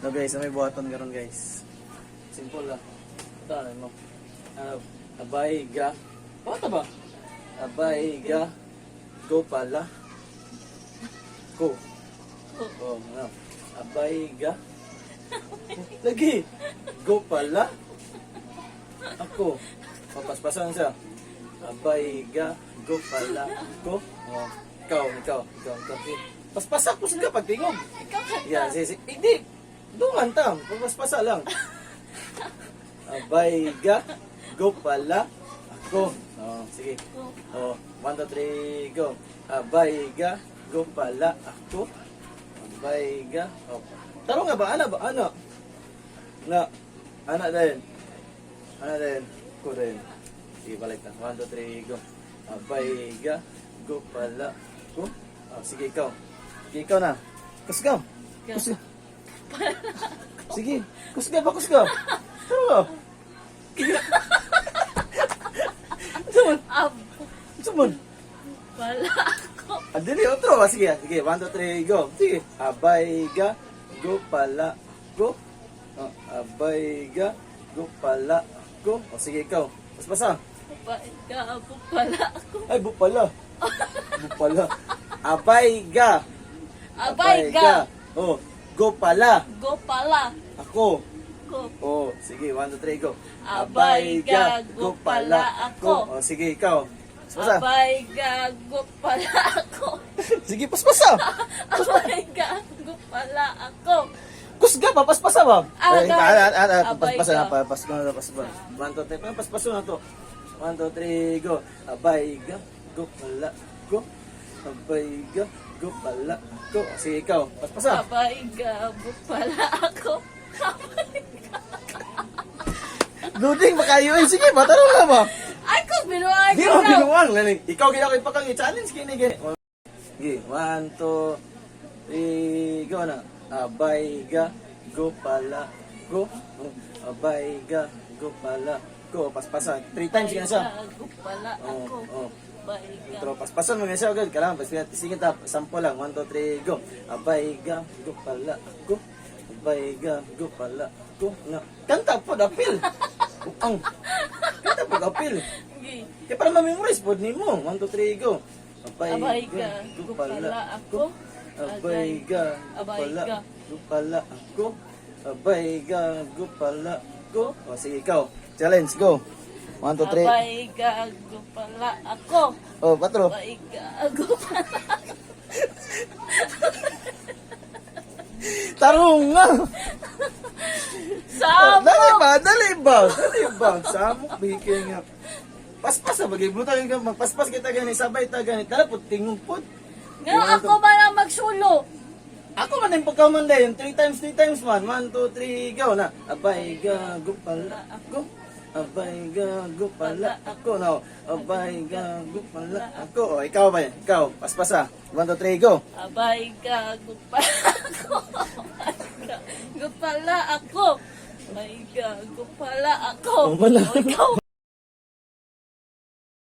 No guys, may buhaton karon guys. Simple lang. Ito ano mo. Abay ga. Bata ba? Abay ga. Go pala. Go. Oh, ano. Abay ga. Lagi. Go pala. Ako. Papaspasan siya. Abay ga. Go pala. Go. Oh. Ikaw. Paspasak ko sila pag tingog. Ikaw kanta. Yan, sisi. Hindi. Dungan tam. Paspasa lang. Abay ga. Go pala. Ako. Oh, sige. Oh, 1, 2, 3, go. Abay ga. Go pala. Ako. Abay ga. Oh. Taro nga ba? Ano? Na. Ana din. Ko din. Sige, balik na. 1, 2, 3, go. Abay ga. Go pala. Ako. Oh, sige, ikaw. Sige, ikaw na. Kusga. Kusga. Sige. Kusga. Taro. Sumun. Pala ako. Adili, otro. Sige, 1, 2, 3, go. Sige. Abay ga. Go pala. Go. Oh, abay ga. Go pala. Go. Oh, sige, ikaw. Paspasa. Ikaw pala ako. Ay, bupala. Abay ga. Abay ga. Oh, go pala. Go pala. Ako. Go. Oh, sige, 1, 2, 3, go. Abay ga. Go pala ako. Oh, sige, ikaw. Paspasa. Abay ga. Go pala ako. Sige, paspasa. Abay ga. Go pala ako. Kusga pa, paspasa ba? Abay Paspasa ga. na, paspasa. 1, 2, 3, paspasa na to. 1, 2, 3, go. Abay ga. Go pala. Go. Abay ga. Go pala. Go. Sige, ikaw. Paspasa. Abay ga. Go pala ako. Luding, makayo. Sige, matanong na ba? Ay, kung binuhay Di mo binuwang. Ikaw gina ko ipakang i-challenge kini gini. Sige, 1, 2, 3, go na. Abay ga, go pala, go. Abay ga, go pala, go. Paspasan. 3 times nga siya. Go pala ako. Oh. Abay ga. Pero paspasan mo nga siya agad. Kailangan, sige ta, sample lang. 1, 2, 3, go. Abay ga, go pala, go. Abay ga, go pala, go. Na. Kanta po, dapil. Ang. Kanta po, dapil. Sige. Kaya para ma-memorize po ni mo. 1, 2, 3, go. Abay ga, go pala ako. Abay ga, go pala, go pala ako. Abay ga, go pala, go. O sige, ikaw. Challenge, go. 1, 2, 3. Abay ga, go pala ako. Oh, patro. Abay ga, go pala ako. Tarong nga. Sabo! Dali ba? Samok, bigay nga. Paspas sa bagay. Butang ka, magpaspas kita gani, sabay ta gani. Tara po, tingog po. Nga ako ba na magsulo? Ako man yung pagkamanda yun. 3 times man. 1, 2, 3, go na. Abay ga, go pala ako. Abay ga, go pala ako. No. Abay ga, go pala ako. O, ikaw ba yan? Ikaw, paspasa. 1, 2, 3, go. Abay ga, go pala ako. Abay ga, go pala ako. Abay ga, go pala ako. Oh, wala. O, ikaw